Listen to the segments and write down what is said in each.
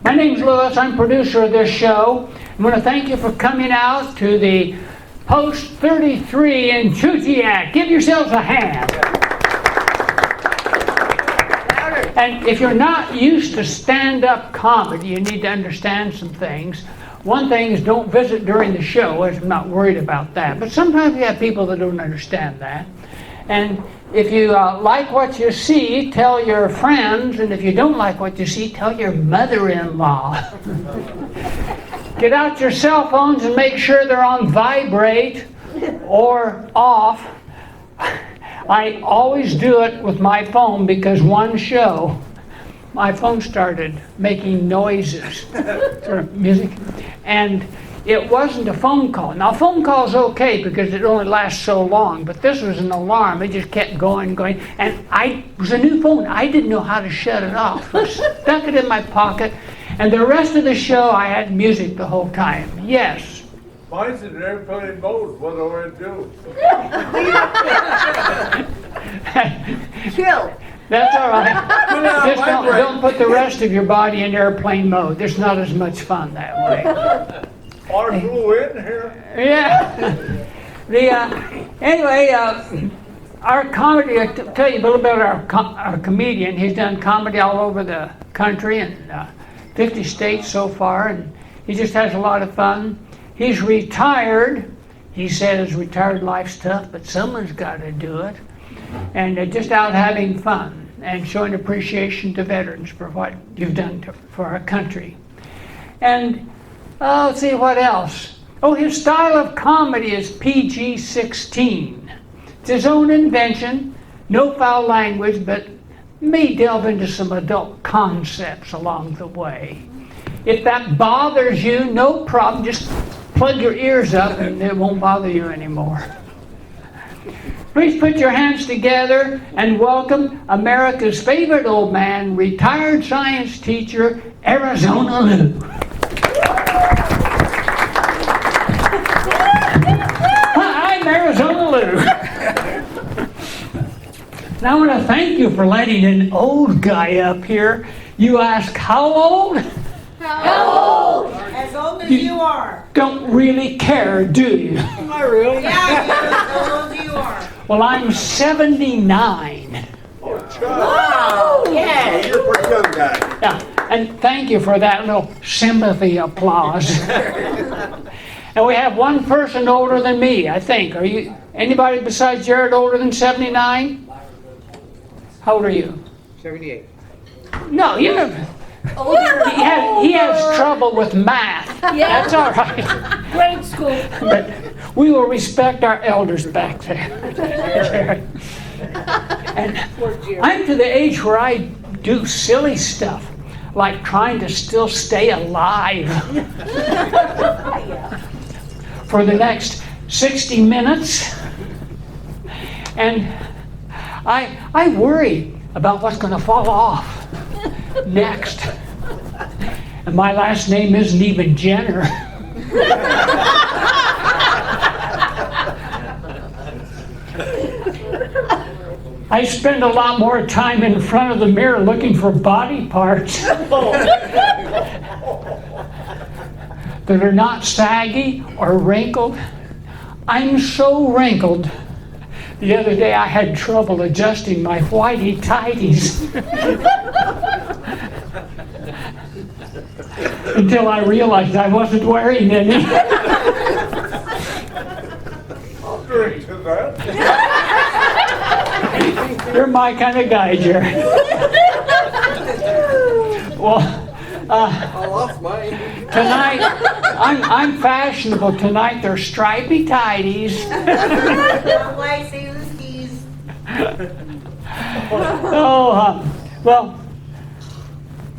My name's Louis. I'm producer of this show. I want to thank you for coming out to the Post 33 in Chugiak. Give yourselves a hand. And if you're not used to stand-up comedy, you need to understand some things. One thing is don't visit during the show, as I'm not worried about that. But sometimes we have people that don't understand that. And if you like what you see, tell your friends. And if you don't like what you see, tell your mother-in-law. Get out your cell phones and make sure they're on vibrate or off. I always do it with my phone because one show, my phone started making noises, sort of music, and it wasn't a phone call. Now, phone call's okay because it only lasts so long, but this was an alarm. It just kept going, and it was a new phone. I didn't know how to shut it off. I stuck it in my pocket, and the rest of the show, I had music the whole time. Yes. Mine's in airplane mode. What do I do? Chill. That's all right. Just don't put the rest of your body in airplane mode. There's not as much fun that way. Or flew in here. Yeah. Anyway, our comedy, I'll tell you a little bit about our comedian. He's done comedy all over the country in 50 states so far, and he just has a lot of fun. He's retired. He says retired life's tough, but someone's got to do it. And just out having fun and showing appreciation to veterans for what you've done for our country. And let's see what else. Oh, his style of comedy is PG-16. It's his own invention, no foul language, but may delve into some adult concepts along the way. If that bothers you, no problem. Just plug your ears up and it won't bother you anymore. Please put your hands together and welcome America's favorite old man, retired science teacher, Arizona Lou. I'm Arizona Lou. Now I want to thank you for letting an old guy up here. You ask, how old? How old? As old as you are. Don't really care, do you? Am I really? Yeah, how old you are. Well, I'm 79. Wow! Yes. You're a pretty young guy. Yeah, and thank you for that little sympathy applause. And we have one person older than me, I think. Are you anybody besides Jared older than 79? How old are you? 78. No, you're. He has trouble with math. Yeah. That's all right. Grade school. But we will respect our elders back there. And I'm to the age where I do silly stuff, like trying to still stay alive for the next 60 minutes. And I worry about what's going to fall off next. And my last name isn't even Jenner. I spend a lot more time in front of the mirror looking for body parts that are not saggy or wrinkled. I'm so wrinkled. The other day I had trouble adjusting my whitey-tighties until I realized I wasn't wearing any. I'll drink to that. You're my kind of guy, Jerry. Well, I'll off mine. tonight, I'm fashionable tonight. They're stripy tighties. White sailor skis. Oh, well,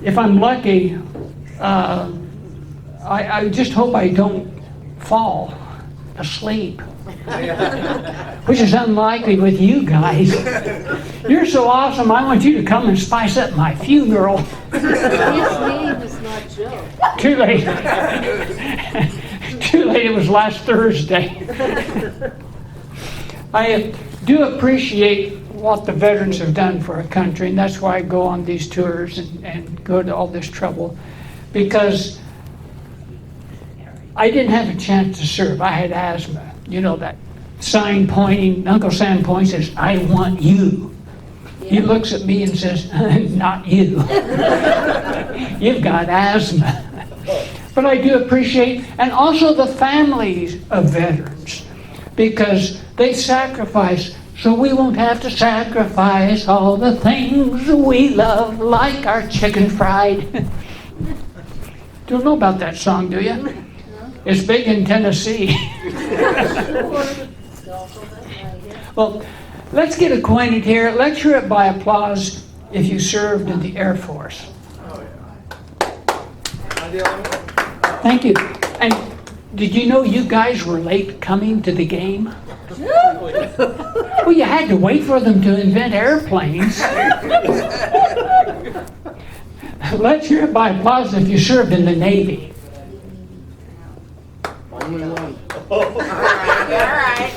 if I'm lucky, I just hope I don't fall asleep, which is unlikely with you guys. You're so awesome, I want you to come and spice up my funeral. His name is not Joe. Too late. Too late, it was last Thursday. I do appreciate what the veterans have done for our country, and that's why I go on these tours and go to all this trouble. because I didn't have a chance to serve. I had asthma. You know that sign pointing, Uncle Sam points, says, "I want you." He looks at me and says, "Not you. You've got asthma." But I do appreciate, and also the families of veterans, because they sacrifice so we won't have to sacrifice all the things we love, like our chicken fried. Don't know about that song, do you? It's big in Tennessee. Well, let's get acquainted here. Let's hear it by applause if you served in the Air Force. Thank you. And did you know you guys were late coming to the game? Well, you had to wait for them to invent airplanes. Let's hear it by applause if you served in the Navy. Only one. All right.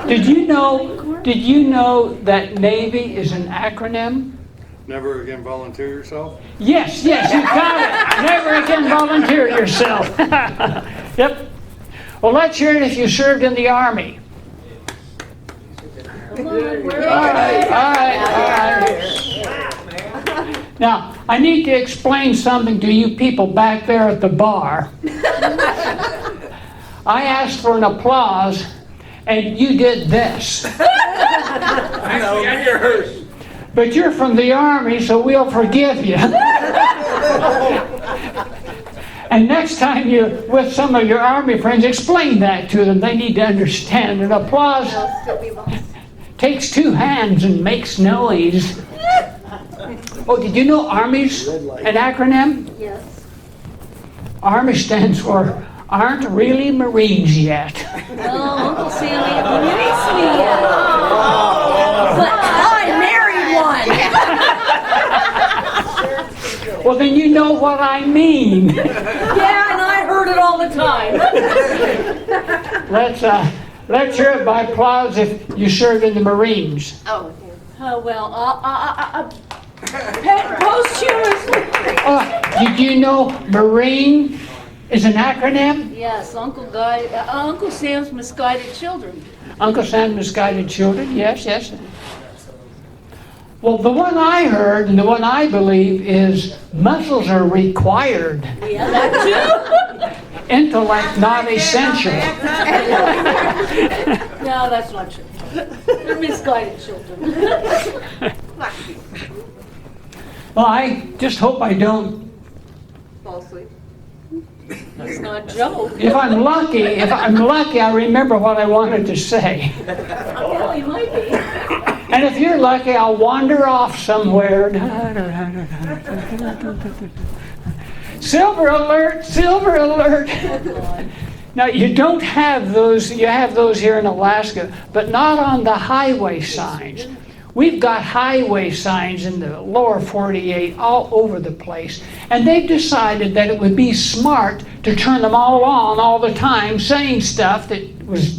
Did you know that Navy is an acronym? Never again volunteer yourself? Yes, you got it. Never again volunteer yourself. Yep. Well, let's hear it if you served in the Army. Come on, we're All right. Now, I need to explain something to you people back there at the bar. I asked for an applause, and you did this. I know, yours. But you're from the Army, so we'll forgive you. And next time you're with some of your Army friends, explain that to them. They need to understand. An applause takes two hands and makes noise. Oh, did you know Army's an acronym? Yes. Army stands for Aren't Really Marines Yet. Oh, Uncle Sammy released me yet. But I married one. Well, then you know what I mean. Yeah, and I heard it all the time. Let's hear it by applause if you served in the Marines. Oh, well, posthumously. Did you know Marine is an acronym? Yes, Uncle Sam's Misguided Children. Uncle Sam Misguided Children, yes. Well, the one I heard and the one I believe is muscles are required. Yeah, that too. Intellect not essential. No, that's not true. They're misguided children. Well, I just hope I don't. Fall asleep. That's not a joke. If I'm lucky, I remember what I wanted to say. Well, you might be. And if you're lucky, I'll wander off somewhere. Silver alert, silver alert. Now, you don't have those, you have those here in Alaska, but not on the highway signs. We've got highway signs in the lower 48 all over the place, and they've decided that it would be smart to turn them all on all the time, saying stuff that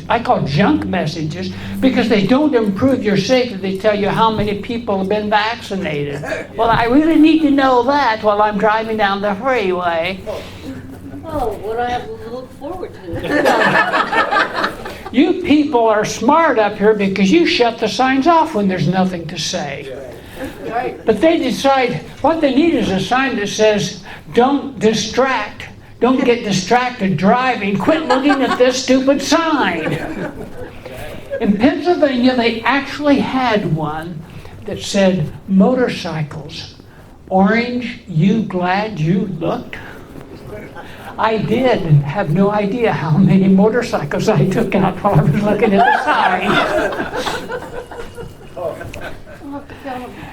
I call junk messages, because they don't improve your safety. They tell you how many people have been vaccinated. Well, I really need to know that while I'm driving down the freeway. Oh, what I have to look forward to. You people are smart up here because you shut the signs off when there's nothing to say. Right. But they decide what they need is a sign that says, don't distract. Don't get distracted driving. Quit looking at this stupid sign. In Pennsylvania, they actually had one that said, motorcycles, orange, you glad you looked? I did have no idea how many motorcycles I took out while I was looking at the sign.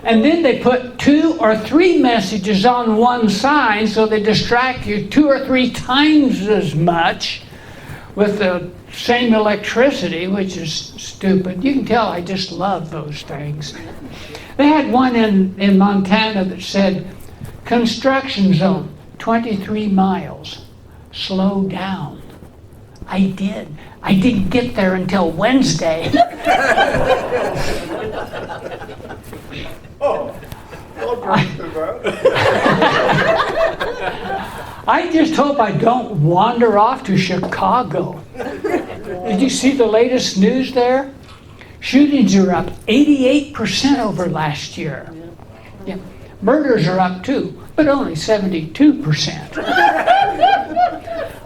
And then they put 2 or 3 messages on one sign, so they distract you 2 or 3 times as much with the same electricity, which is stupid. You can tell I just love those things. They had one in Montana that said, construction zone, 23 miles. Slow down. I did. I didn't get there until Wednesday. I just hope I don't wander off to Chicago. Did you see the latest news there? Shootings are up 88% over last year. Yeah. Murders are up too, but only 72%.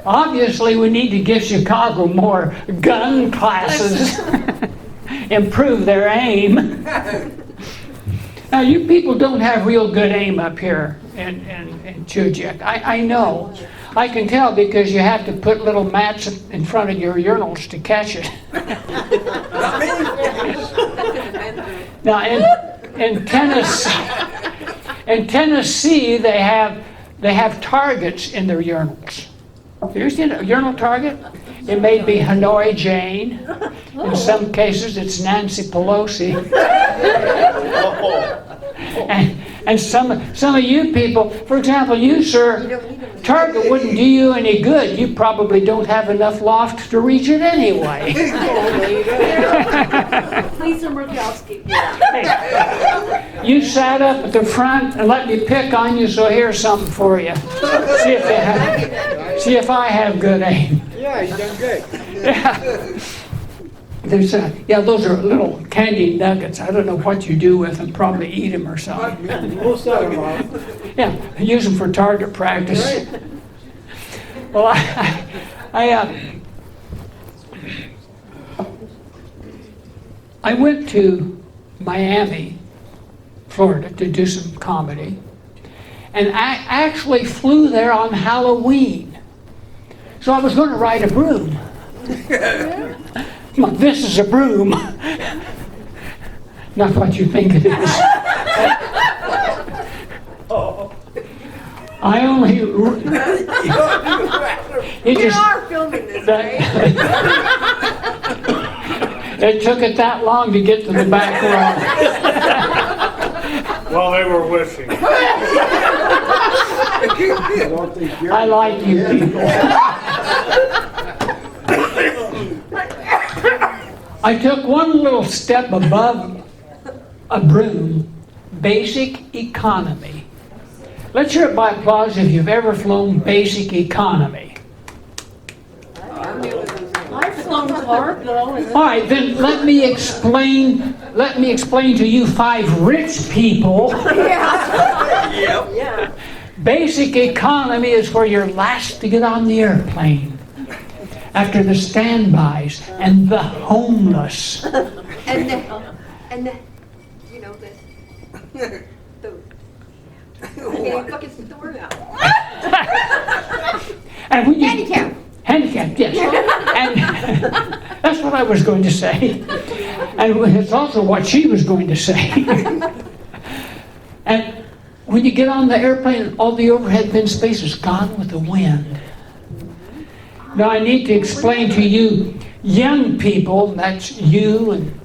Obviously, we need to give Chicago more gun classes, improve their aim. Now, you people don't have real good aim up here in Chugiak. I know. I can tell because you have to put little mats in front of your urinals to catch it. Now, in Tennessee, they have targets in their urinals. Have you seen a urinal target? It may be Hanoi Jane. In some cases, it's Nancy Pelosi. And some of you people, for example, you, sir, Target wouldn't do you any good. You probably don't have enough loft to reach it anyway. Lisa Murkowski. Hey, you sat up at the front and let me pick on you, so here's something for you. See if I have good aim. Yeah, you done good. Yeah. Those are little candy nuggets. I don't know what you do with them. Probably eat them or something. We'll set them off. Yeah, use them for target practice. Well, I went to Miami, Florida, to do some comedy, and I actually flew there on Halloween. So I was going to ride a broom. This is a broom. Not what you think it is. I only... We are filming this, right? It took it that long to get to the back row. While they were wishing. I like you people. I took one little step above a broom, basic economy. Let's hear it by applause if you've ever flown basic economy. I've flown cargo. All right, then let me explain to you five rich people. Yeah. Basic economy is where you're last to get on the airplane. After the standbys and the homeless. And the you know, the I can't fucking spit the word out. And when you, Handicap. yes. And that's what I was going to say. And it's also what she was going to say. And when you get on the airplane, all the overhead bin space is gone with the wind. Now I need to explain to you, young people, that's you and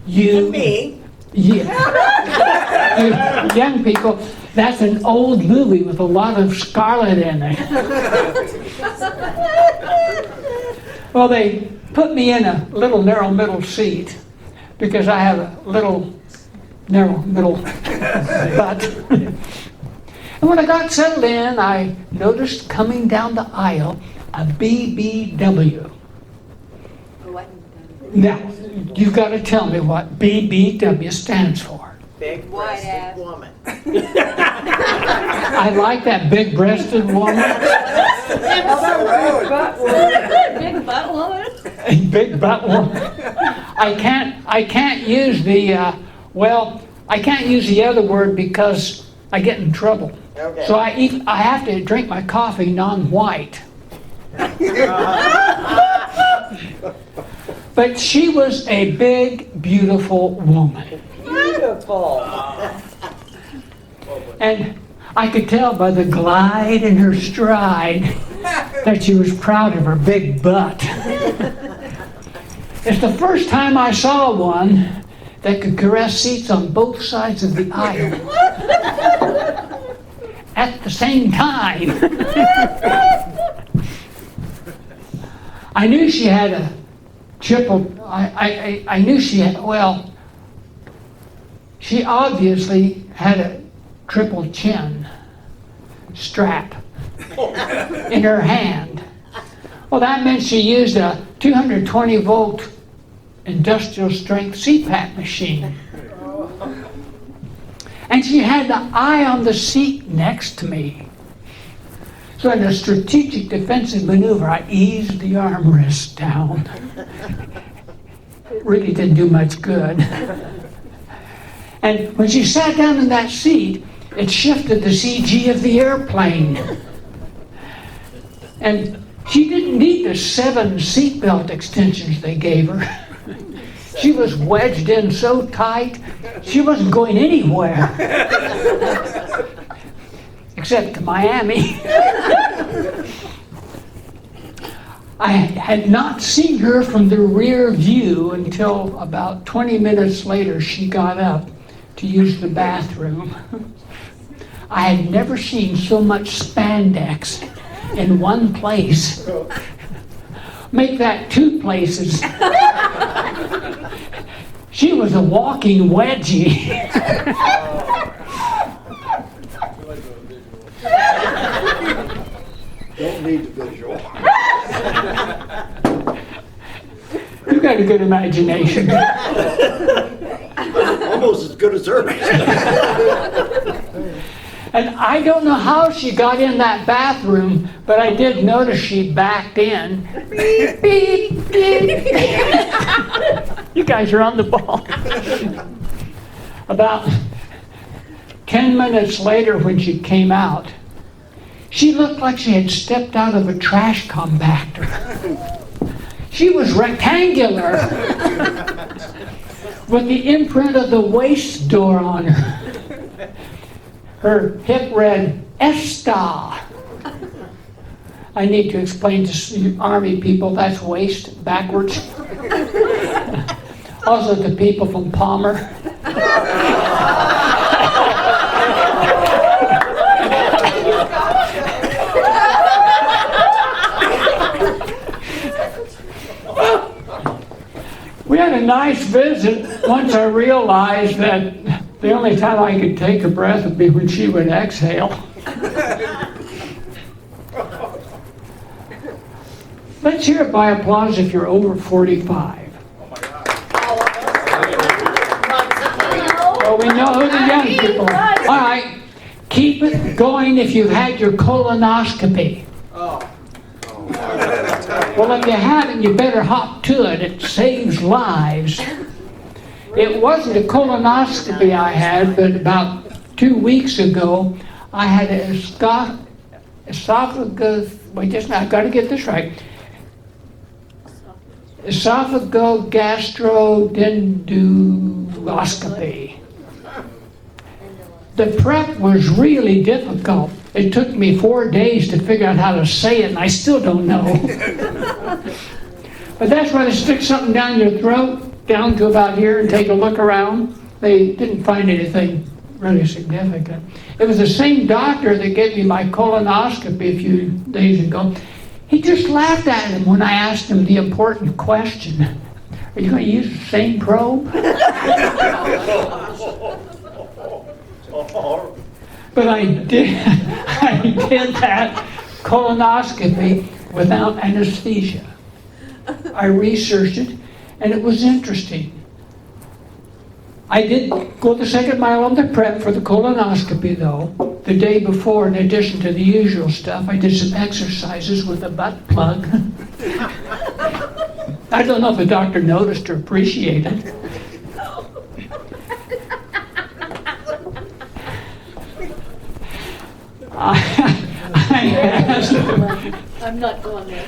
you. And me. Yeah. You young people, that's an old movie with a lot of scarlet in it. Well, they put me in a little narrow middle seat because I have a little narrow middle butt. And when I got settled in, I noticed coming down the aisle a BBW. Now, you've got to tell me what BBW stands for. Big-breasted woman. I like that big-breasted woman. Big butt woman. Big butt woman. I can't use the I can't use the other word because I get in trouble. Okay. So I have to drink my coffee non-white. But she was a big, beautiful woman. Beautiful. And I could tell by the glide in her stride that she was proud of her big butt. It's the first time I saw one that could caress seats on both sides of the aisle at the same time. I knew she had a I knew she had, well, she obviously had a triple chin strap in her hand. Well, that meant she used a 220 volt industrial strength CPAP machine. And she had the eye on the seat next to me. So in a strategic defensive maneuver, I eased the armrest down. It really didn't do much good. And when she sat down in that seat, it shifted the CG of the airplane. And she didn't need the 7 seatbelt extensions they gave her. She was wedged in so tight, she wasn't going anywhere. Except to Miami. I had not seen her from the rear view until about 20 minutes later she got up to use the bathroom. I had never seen so much spandex in one place. Make that 2 places. She was a walking wedgie. Don't need the visual. You got a good imagination. Almost as good as hers. And I don't know how she got in that bathroom, but I did notice she backed in. Beep, beep, beep. You guys are on the ball. About 10 minutes later when she came out, she looked like she had stepped out of a trash compactor. She was rectangular with the imprint of the waist door on her. Her hip read Esta. I need to explain to Army people that's waist backwards. Also to people from Palmer. We had a nice visit once I realized that the only time I could take a breath would be when she would exhale. Let's hear it by applause if you're over 45. Well, we know who the young people are. All right, keep it going if you've had your colonoscopy. Well, if you haven't, you better hop to it. It saves lives. It wasn't a colonoscopy I had, but about 2 weeks ago, I had an esophagus, wait just now, I've got to get this right. Esophagogastrodienduloscopy. The prep was really difficult. It took me 4 days to figure out how to say it, and I still don't know. But that's why they stick something down your throat, down to about here, and take a look around. They didn't find anything really significant. It was the same doctor that gave me my colonoscopy a few days ago. He just laughed at him when I asked him the important question. Are you going to use the same probe? But I did that colonoscopy without anesthesia. I researched it, and it was interesting. I did go the second mile on the prep for the colonoscopy, though. The day before, in addition to the usual stuff, I did some exercises with a butt plug. I don't know if the doctor noticed or appreciated. I asked him. I'm not going there.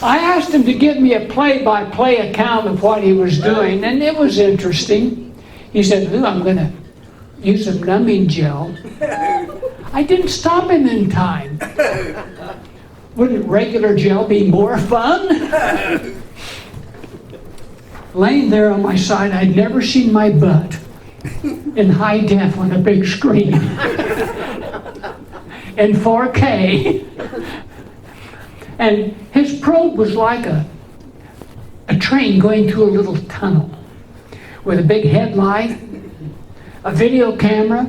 I asked him to give me a play-by-play account of what he was doing, and it was interesting. He said, "Lou, I'm going to use some numbing gel." I didn't stop him in time. Wouldn't regular gel be more fun? Laying there on my side, I'd never seen my butt in high def on a big screen. In 4K. And his probe was like a train going through a little tunnel. with a big headlight, a video camera,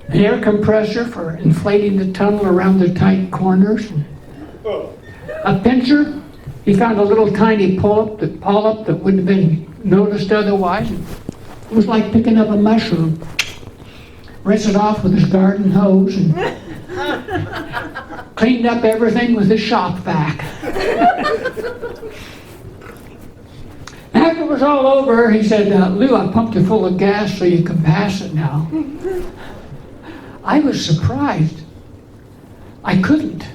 an air compressor for inflating the tunnel around the tight corners, a pincher. He found a little tiny pull-up that wouldn't have been noticed otherwise. It was like picking up a mushroom. Rinsed it off with his garden hose and cleaned up everything with his shop vac. After it was all over, he said, Lou, I pumped it full of gas so you can pass it now. I was surprised. I couldn't.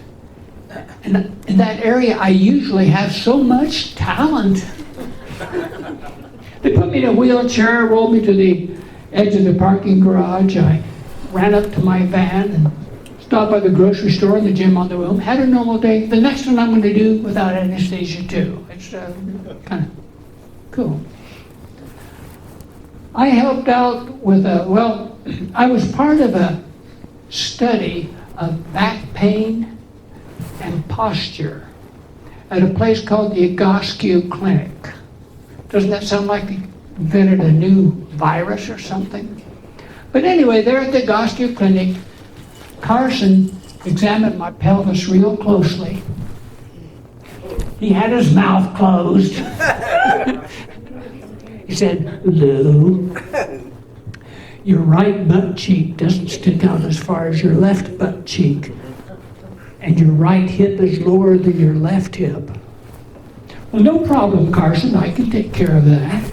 In that area, I usually have so much talent. They put me in a wheelchair, rolled me to the edge of the parking garage. I ran up to my van and stopped by the grocery store and the gym on the room. Had a normal day. The next one I'm going to do without anesthesia too. It's kind of cool. I helped out with I was part of a study of back pain and posture at a place called the Egoscue Clinic. Doesn't that sound like they invented a new virus or something? But anyway, there at the Egoscue Clinic, Carson examined my pelvis real closely. He had his mouth closed. He said, Lou, your right butt cheek doesn't stick out as far as your left butt cheek. And your right hip is lower than your left hip. Well, no problem, Carson. I can take care of that.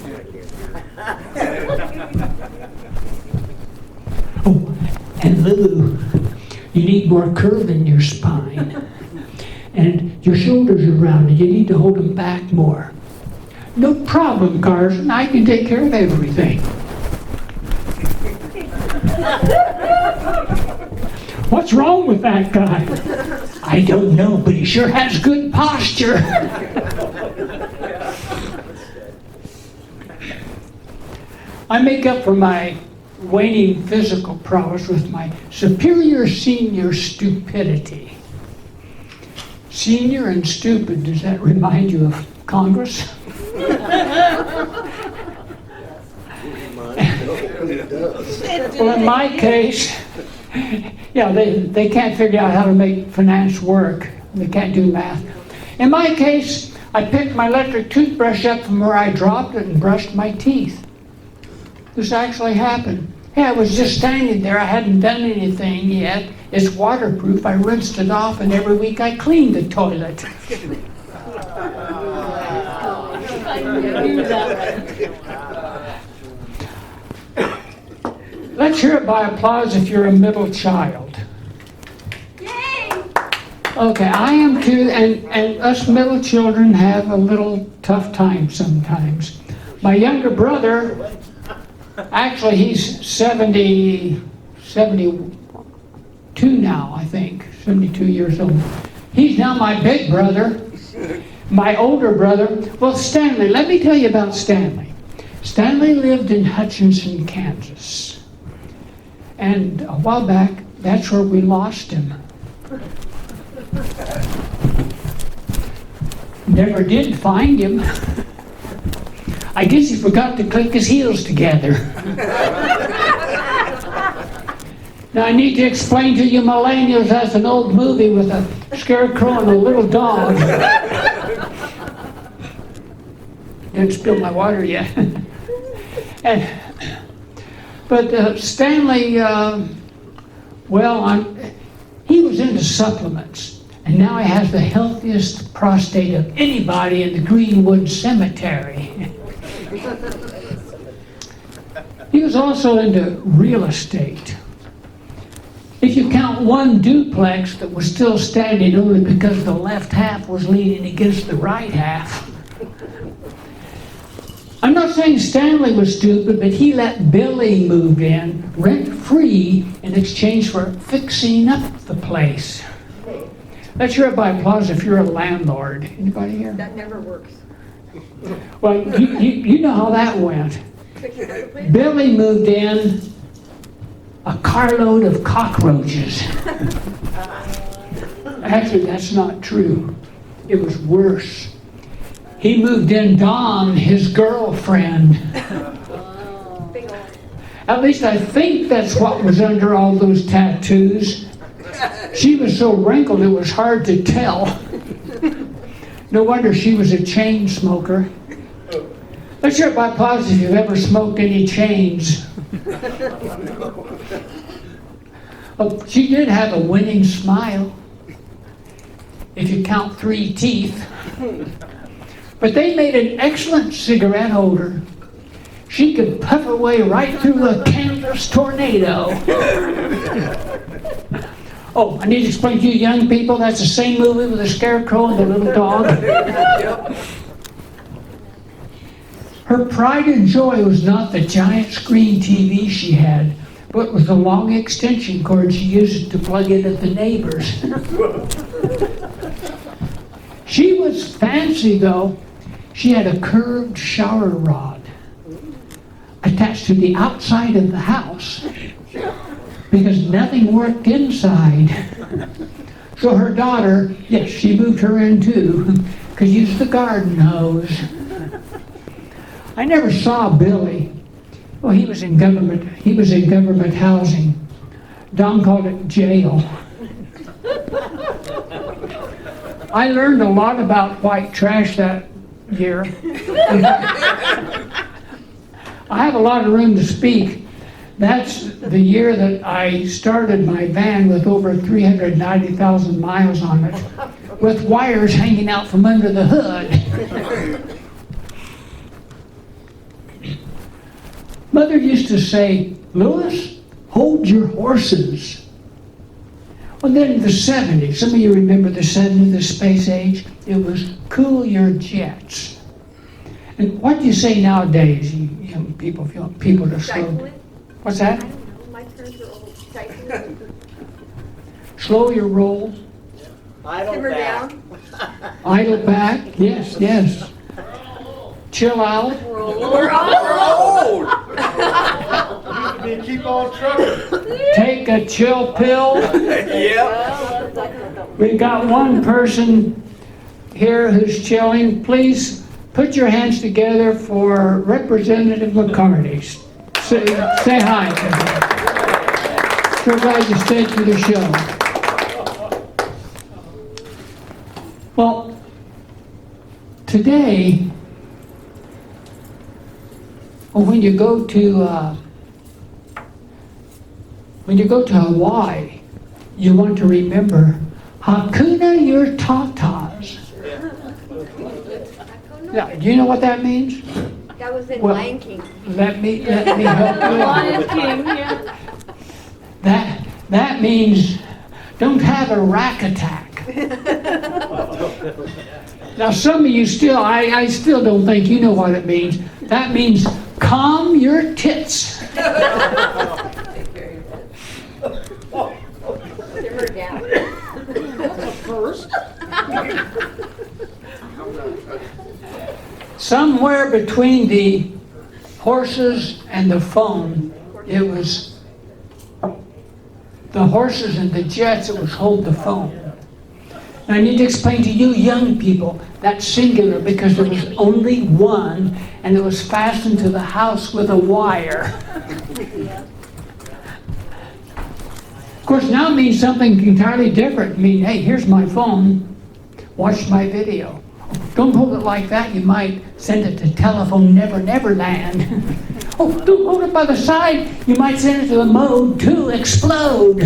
Oh, and Lou, you need more curve in your spine. And your shoulders are rounded. You need to hold them back more. No problem, Carson. I can take care of everything. What's wrong with that guy? I don't know, but he sure has good posture. I make up for my waning physical prowess with my superior senior stupidity. Senior and stupid, does that remind you of Congress? Well, in my case, yeah, they can't figure out how to make finance work. They can't do math. In my case, I picked my electric toothbrush up from where I dropped it and brushed my teeth. This actually happened. Hey, I was just standing there. I hadn't done anything yet. It's waterproof. I rinsed it off, and every week I cleaned the toilet. Let's hear it by applause if you're a middle child. Yay! Okay, I am too, and us middle children have a little tough time sometimes. My younger brother, actually he's 72 now, I think, 72 years old. He's now my big brother, my older brother. Well, Stanley, let me tell you about Stanley. Stanley lived in Hutchinson, Kansas. And a while back, that's where we lost him. Never did find him. I guess he forgot to click his heels together. Now I need to explain to you millennials that's an old movie with a scarecrow and a little dog. Didn't spill my water yet. But Stanley, he was into supplements, and now he has the healthiest prostate of anybody in the Greenwood Cemetery. He was also into real estate. If you count one duplex that was still standing only because the left half was leaning against the right half. I'm not saying Stanley was stupid, but he let Billy move in rent-free in exchange for fixing up the place. Let's hear it by applause if you're a landlord. Anybody here? That never works. Well, you know how that went. Billy moved in a carload of cockroaches. Actually, that's not true. It was worse. he moved in Dawn, his girlfriend. At least I think that's what was under all those tattoos. She was so wrinkled it was hard to tell. No wonder she was a chain smoker. Let's hear it by applause if you've ever smoked any chains. Oh, she did have a winning smile, if you count 3 teeth. But they made an excellent cigarette holder. She could puff her way right through a canvas tornado. Oh, I need to explain to you young people, that's the same movie with the scarecrow and the little dog. Her pride and joy was not the giant screen TV she had, but was the long extension cord she used to plug in at the neighbors. She was fancy though. She had a curved shower rod attached to the outside of the house because nothing worked inside. So her daughter, yes, she moved her in too, could use the garden hose. I never saw Billy. Well, he was in government housing. Don called it jail. I learned a lot about white trash that year. I have a lot of room to speak. That's the year that I started my van with over 390,000 miles on it, with wires hanging out from under the hood. Mother used to say, "Louis, hold your horses." Well, then in the 70s, some of you remember the 70s, the space age, it was cool your jets. And what do you say nowadays, you young people, if you want people to slow? What's that? I don't know, my terms are old. Stifling. Slow your roll, Simmer down. idle back, yes, yes. Chill out. We're old. Keep on trucking. Take a chill pill. We've got one person here who's chilling. Please put your hands together for Representative McCarty. Say hi to her. So glad you stayed through the show. Well, today, when you go to Hawaii, you want to remember Hakuna your tatas. Yeah, do you know what that means? That was in Well, Lion King. Let me help you. Lion King, yeah. That means don't have a rack attack. Now some of you still, I still don't think you know what it means. That means calm your tits. Simmer down. Somewhere between the horses and the phone, it was the horses and the jets, it was hold the phone. Now I need to explain to you young people, that's singular because there was only one and it was fastened to the house with a wire. Of course now it means something entirely different. I mean, hey, here's my phone, watch my video. Don't hold it like that, you might send it to Telephone Never Never Land. Oh, don't hold it by the side, you might send it to the mode to explode.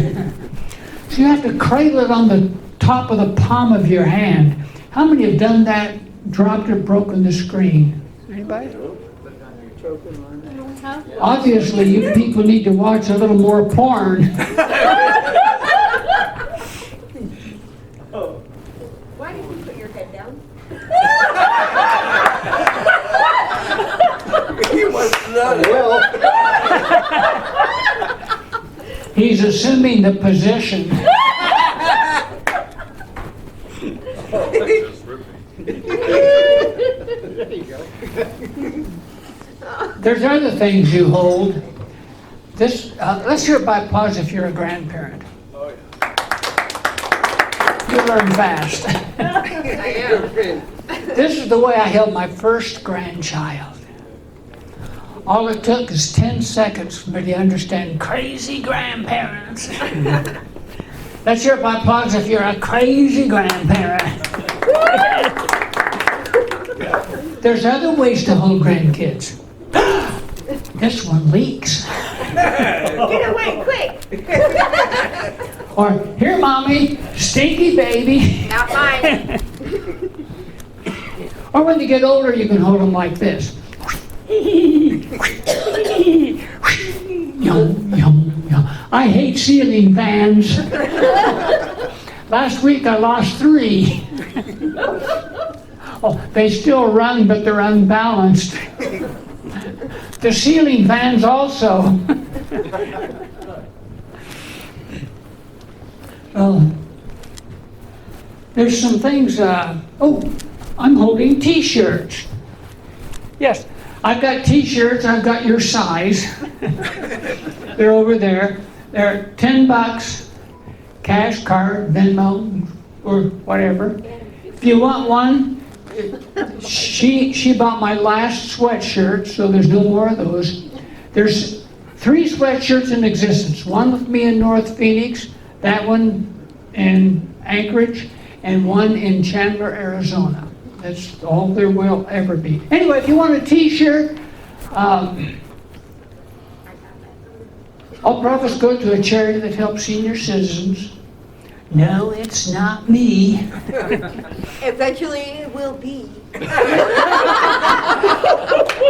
So you have to cradle it on the top of the palm of your hand. How many have done that, dropped or broken the screen? Anybody? Obviously, you people need to watch a little more porn. Why did you put your head down? He was not well. He's assuming the position. There's other things you hold. This, let's hear it by applause if you're a grandparent. You learn fast. I am. This is the way I held my first grandchild. All it took is 10 seconds for me to understand crazy grandparents. Let's hear my applause if you're a crazy grandparent. There's other ways to hold grandkids. This one leaks. Get away, quick. Or, here, mommy, stinky baby. Not mine. Or when you get older, you can hold them like this. Yum, yum, yum. I hate ceiling fans. Last week I lost 3. Oh, they still run, but they're unbalanced. The ceiling fans also. There's some things, I'm holding t-shirts. Yes, I've got t-shirts, I've got your size. They're over there. They're $10, cash, card, Venmo, or whatever. If you want one, she bought my last sweatshirt, so there's no more of those. There's 3 sweatshirts in existence. One with me in North Phoenix, that one in Anchorage, and one in Chandler, Arizona. That's all there will ever be. Anyway, if you want a t-shirt, all profits go to a charity that helps senior citizens. No, it's not me. Eventually it will be.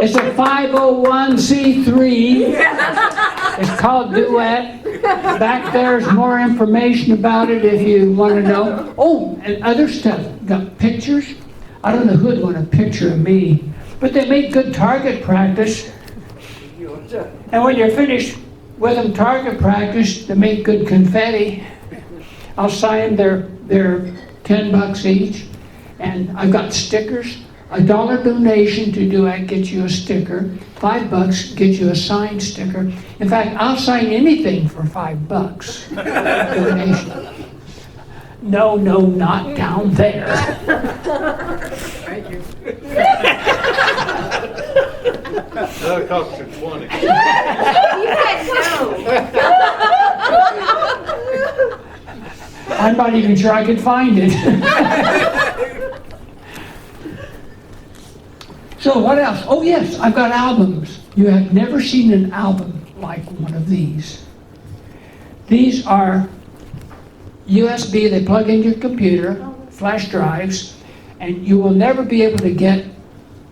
It's a 501c3. It's called Duet. Back there's more information about it if you want to know. Oh, and other stuff. Got pictures. I don't know who'd want a picture of me, but they make good target practice. And when you're finished with them target practice, they make good confetti. I'll sign their $10 each, and I've got stickers. $1 donation to Duet gets you a sticker. $5 gets you a signed sticker. In fact, I'll sign anything for $5 donation. No, not down there. That'll cost you 20. You said no. I'm not even sure I could find it. So what else? Oh yes, I've got albums. You have never seen an album like one of these. These are USB, they plug into your computer, flash drives, and you will never be able to get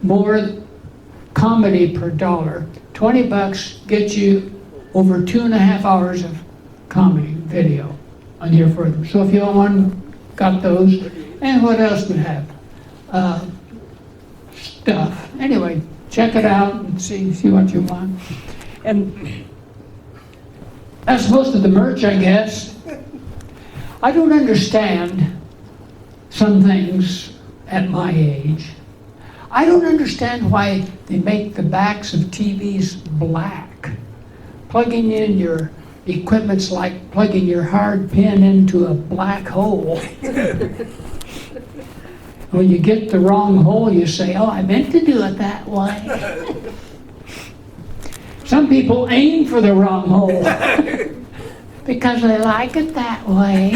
more comedy per dollar. $20 gets you over 2.5 hours of comedy video on here for them. So if you want one, got those. And what else do we have? Stuff. Anyway, check it out and see what you want. And that's most of the merch, I guess. I don't understand some things at my age. I don't understand why they make the backs of TVs black. Plugging in your equipment's like plugging your hard pin into a black hole. When you get the wrong hole, you say, oh, I meant to do it that way. Some people aim for the wrong hole because they like it that way.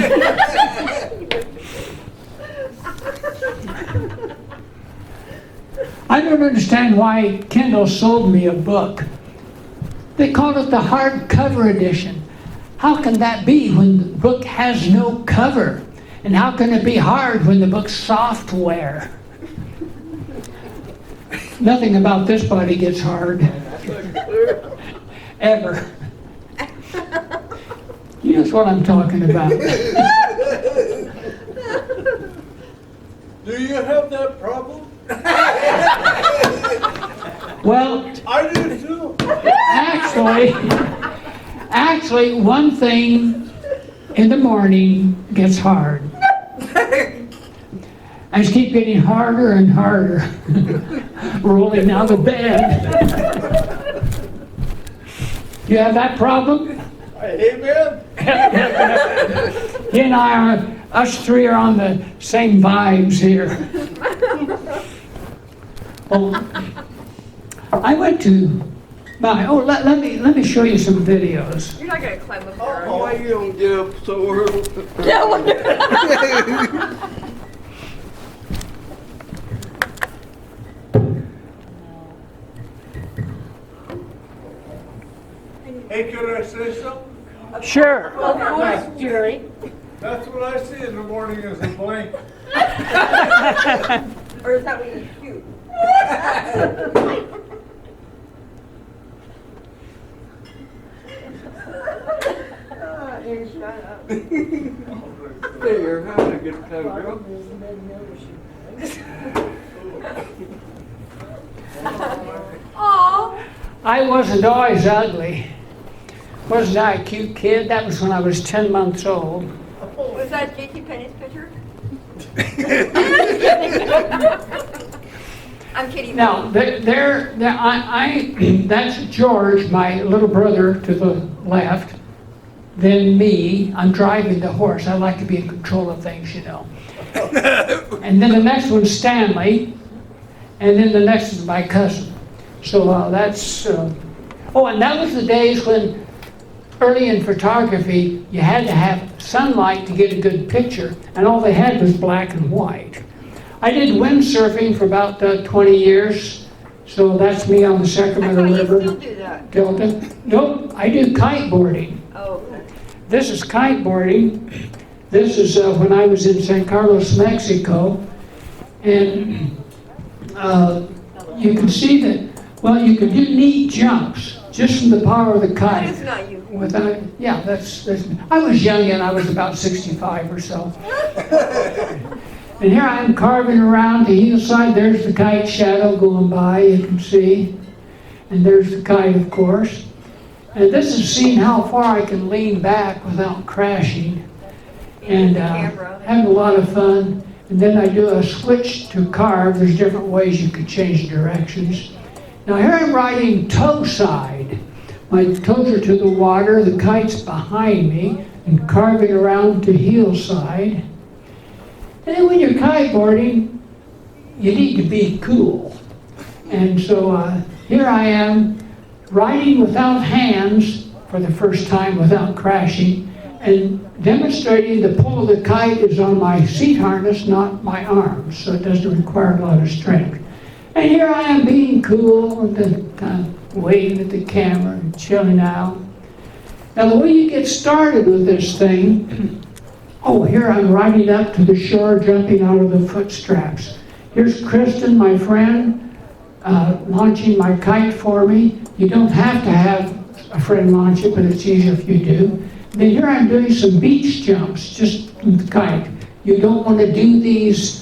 I don't understand why Kindle sold me a book. They called it the hardcover edition. How can that be when the book has no cover? And how can it be hard when the book's software? Nothing about this body gets hard. Ever. You know what I'm talking about. Do you have that problem? Well, I do too. actually, one thing in the morning gets hard. I just keep getting harder and harder, rolling out of bed. You have that problem? Amen. He and us 3 are on the same vibes here. Oh, I went to let me show you some videos. You're not gonna climb up there. Why you don't get up so early? Yeah, wonder. Hey, could I say something? Sure. Of course, Jerry. That's what I see in the morning is a blank. Or is that what you shoot? Hey, you're having a good time, girl. Aw. I wasn't always ugly. Wasn't I a cute kid? That was when I was 10 months old. Was that J.T. Penny's picture? I'm kidding. Now, that's George, my little brother to the left. Then me, I'm driving the horse. I like to be in control of things, you know. And then the next one's Stanley. And then the next is my cousin. So that's, oh, and that was the days when, early in photography, you had to have sunlight to get a good picture, and all they had was black and white. I did windsurfing for about 20 years, so that's me on the Sacramento I thought River you still do that. Delta. Nope, I do kite boarding. Oh, okay. This is kite boarding. This is when I was in San Carlos, Mexico, and you can see that, well, you can do neat jumps just from the power of the kite. That is not you. Without, yeah, that's I was young and I was about 65 or so. And here I am carving around the hillside. There's the kite shadow going by, you can see. And there's the kite, of course. And this is seeing how far I can lean back without crashing. And having a lot of fun. And then I do a switch to carve. There's different ways you could change directions. Now here I'm riding toe side. My toes are to the water, the kite's behind me, and carving around to heel side. And then when you're kiteboarding, you need to be cool. And so here I am, riding without hands for the first time without crashing, and demonstrating the pull of the kite is on my seat harness, not my arms, so it doesn't require a lot of strength. And here I am being cool and then kind of waving at the camera and chilling out. Now the way you get started with this thing, oh, here I'm riding up to the shore, jumping out of the foot straps. Here's Kristen, my friend, launching my kite for me. You don't have to have a friend launch it, but it's easier if you do. Then here I'm doing some beach jumps, just with the kite. You don't want to do these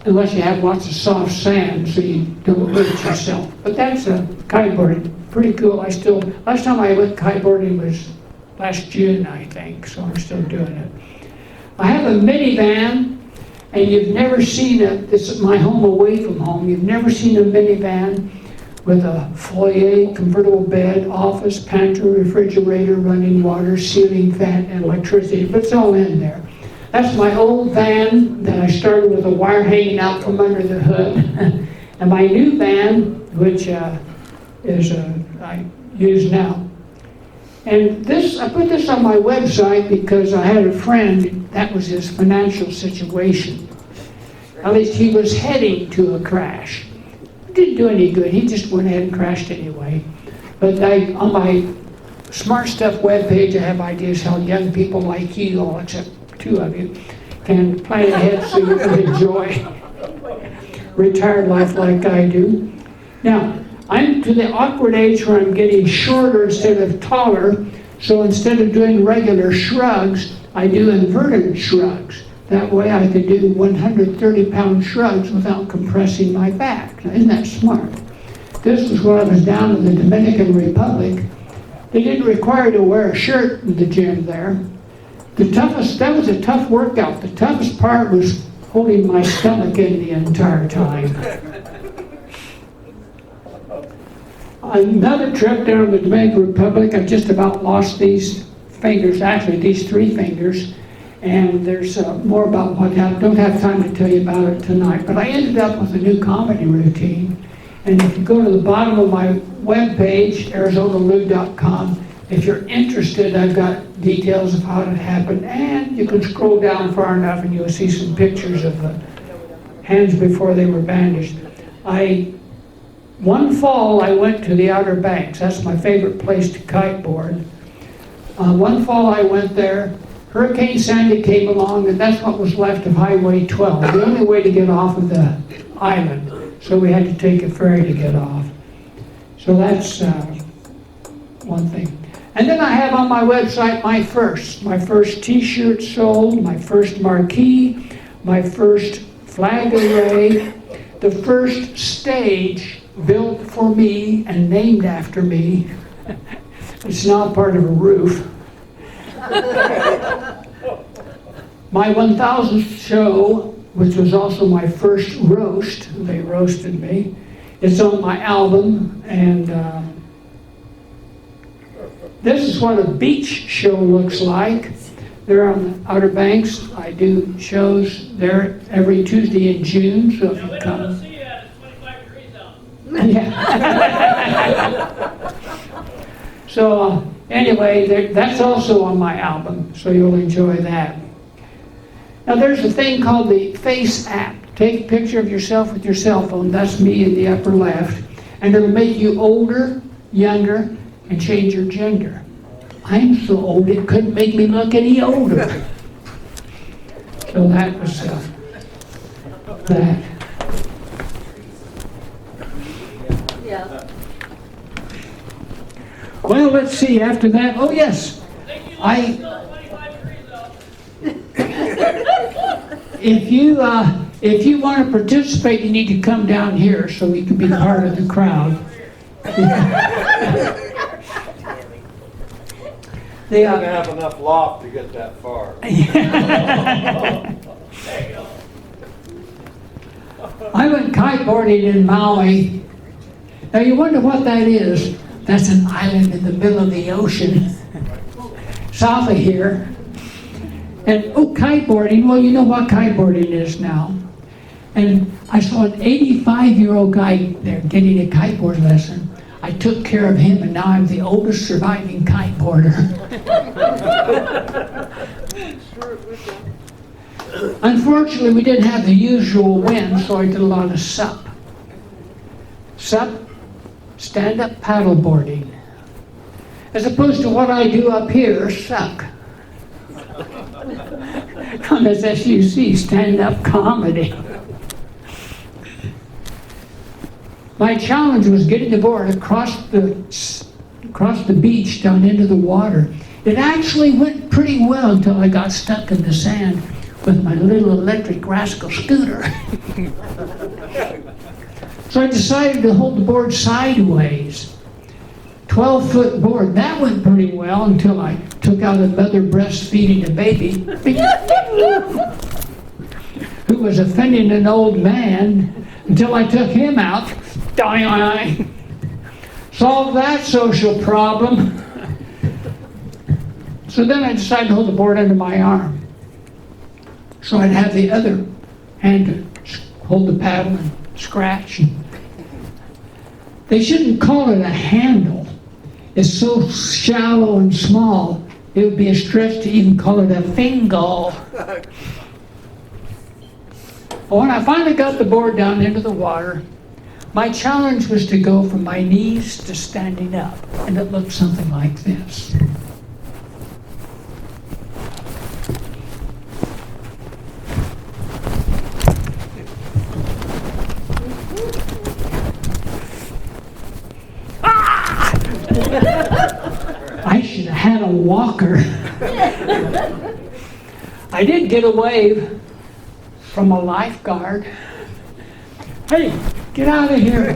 unless you have lots of soft sand so you don't hurt yourself. But that's a kiteboarding, pretty cool. Last time I went kiteboarding was last June, I think, so I'm still doing it. I have a minivan, and you've never seen this is my home away from home, you've never seen a minivan with a foyer, convertible bed, office, pantry, refrigerator, running water, ceiling fan, and electricity, but it's all in there. That's my old van that I started with a wire hanging out from under the hood. And my new van, which I use now. And I put this on my website because I had a friend, that was his financial situation. At least he was heading to a crash. It didn't do any good, he just went ahead and crashed anyway. But on my Smart Stuff webpage, I have ideas how young people like you, all except two of you, can plan ahead so you can enjoy retired life like I do. Now, I'm to the awkward age where I'm getting shorter instead of taller, so instead of doing regular shrugs, I do inverted shrugs. That way I could do 130-pound shrugs without compressing my back. Now, isn't that smart? This was when I was down in the Dominican Republic. They didn't require you to wear a shirt in the gym there. That was a tough workout. The toughest part was holding my stomach in the entire time. Another trip down to the Dominican Republic, I just about lost these fingers, actually these 3 fingers. And there's more about what happened. Don't have time to tell you about it tonight. But I ended up with a new comedy routine. And if you go to the bottom of my webpage, arizonalou.com, if you're interested, I've got details of how it happened. And you can scroll down far enough and you'll see some pictures of the hands before they were bandaged. One fall, I went to the Outer Banks. That's my favorite place to kite board. One fall, I went there. Hurricane Sandy came along, and that's what was left of Highway 12, the only way to get off of the island. So we had to take a ferry to get off. So that's one thing. And then I have on my website my first T-shirt sold, my first marquee, my first flag array, the first stage built for me and named after me. It's now part of a roof. My 1000th show, which was also my first roast, they roasted me. It's on my album, and this is what a beach show looks like. They're on the Outer Banks. I do shows there every Tuesday in June, so if you come. See you at 25 degrees out. Yeah. So anyway, that's also on my album, so you'll enjoy that. Now there's a thing called the Face app. Take a picture of yourself with your cell phone. That's me in the upper left. And it'll make you older, younger, and change your gender. I'm so old it couldn't make me look any older. So that was that. Yeah. Well, let's see, after that, oh yes, if you want to participate, you need to come down here so we can be part of the crowd. You don't have enough loft to get that far. I went kite boarding in Maui. Now you wonder what that is. That's an island in the middle of the ocean, south of here. And kite boarding, well, you know what kite boarding is now. And I saw an 85-year-old guy there getting a kiteboard lesson. I took care of him, and now I'm the oldest surviving kiteboarder. Unfortunately, we didn't have the usual wind, so I did a lot of SUP. SUP, stand-up paddle boarding. As opposed to what I do up here, suck. On this SUC, stand-up comedy. My challenge was getting the board across the beach down into the water. It actually went pretty well until I got stuck in the sand with my little electric rascal scooter. So I decided to hold the board sideways. 12-foot board. That went pretty well until I took out a mother breastfeeding a baby who was offending an old man until I took him out. Solved that social problem. So then I decided to hold the board under my arm. So I'd have the other hand to hold the paddle and scratch. They shouldn't call it a handle. It's so shallow and small, it would be a stretch to even call it a finger. When I finally got the board down into the water, my challenge was to go from my knees to standing up, and it looked something like this. I should have had a walker. I did get a wave from a lifeguard. Hey, get out of here.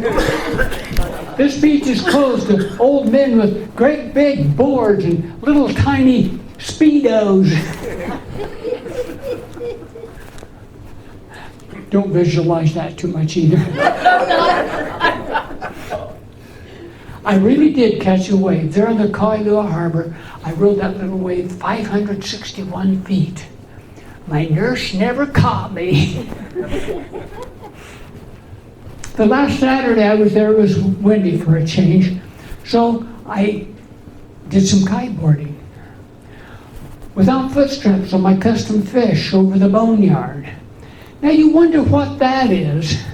This beach is closed to old men with great big boards and little tiny Speedos. Don't visualize that too much either. I really did catch a wave. There in the Kailua Harbor, I rode that little wave 561 feet. My nurse never caught me. The last Saturday I was there, it was windy for a change, so I did some kite boarding. Without foot straps on my custom fish over the boneyard. Now you wonder what that is.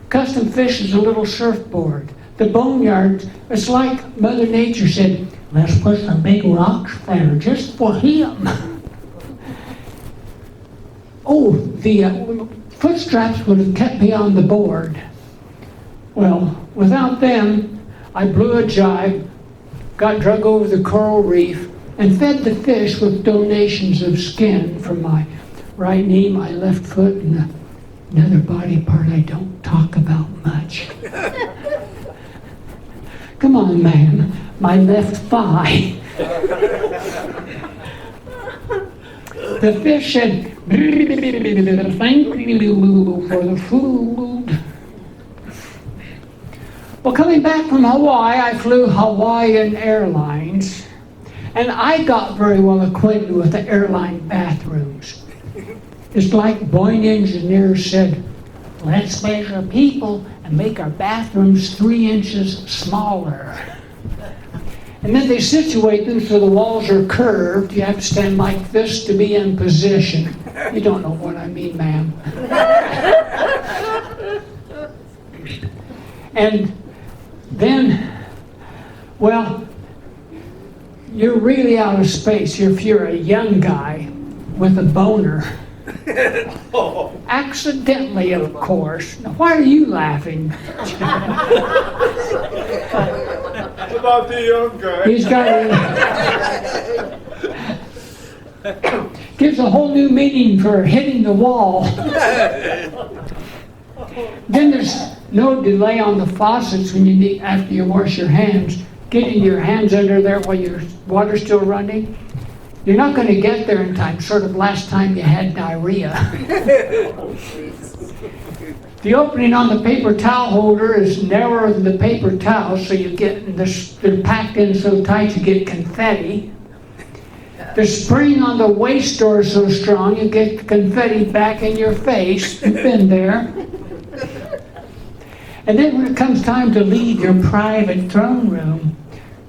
Custom fish is a little surfboard. The boneyard, it's like Mother Nature said, let's put some big rocks there just for him. Oh, the foot straps would have kept me on the board. Well, without them, I blew a jibe, got drug over the coral reef, and fed the fish with donations of skin from my right knee, my left foot, and another body part I don't talk about much. Come on, man, my left thigh. The fish said, thank you for the food. Well, coming back from Hawaii, I flew Hawaiian Airlines, and I got very well acquainted with the airline bathrooms. It's like Boeing engineers said, let's measure people and make our bathrooms 3 inches smaller. And then they situate them so the walls are curved. You have to stand like this to be in position. You don't know what I mean, ma'am. And then, well, you're really out of space if you're a young guy with a boner. Accidentally, of course. Now, why are you laughing? About the young guy. He's got gives a whole new meaning for hitting the wall. Then there's no delay on the faucets when you need, after you wash your hands, getting your hands under there while your water's still running. You're not going to get there in time, sort of last time you had diarrhea. The opening on the paper towel holder is narrower than the paper towel, so you get they're packed in so tight you get confetti. The spring on the waist door is so strong you get confetti back in your face. You've been there. And then when it comes time to leave your private throne room,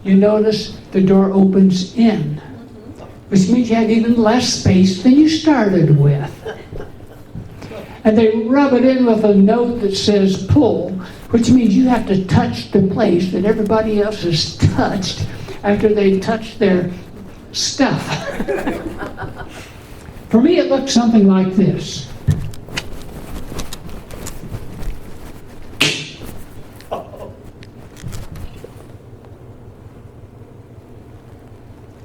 you notice the door opens in, which means you have even less space than you started with. And they rub it in with a note that says pull, which means you have to touch the place that everybody else has touched after they touch their stuff. For me, it looked something like this.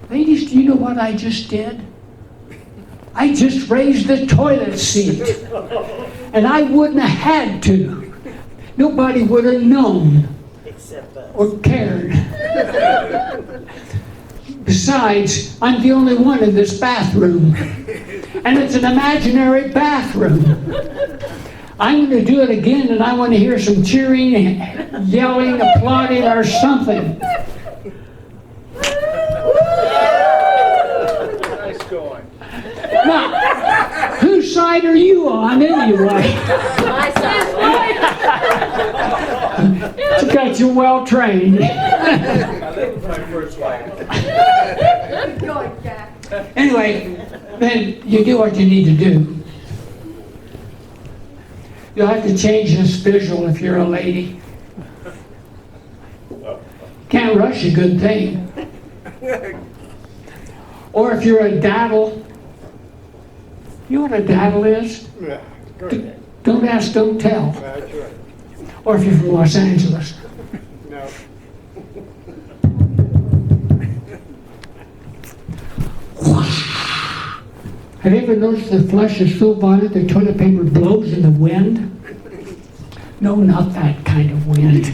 Ladies, do you know what I just did? I just raised the toilet seat. And I wouldn't have had to. Nobody would have known or cared. Besides, I'm the only one in this bathroom. And it's an imaginary bathroom. I'm going to do it again, and I want to hear some cheering, yelling, applauding, or something. Nice going. Now, whose side are you on anyway? My side. You got you well trained. I lived with my first wife. Good going, Jack. Anyway, then you do what you need to do. You'll have to change this visual if you're a lady. Can't rush a good thing. Or if you're a daddle. You know what a daddle is? Yeah, go ahead. Don't ask, don't tell. That's right. Or if you're from Los Angeles. No. Have you ever noticed the flush is so violent the toilet paper blows in the wind? No, not that kind of wind.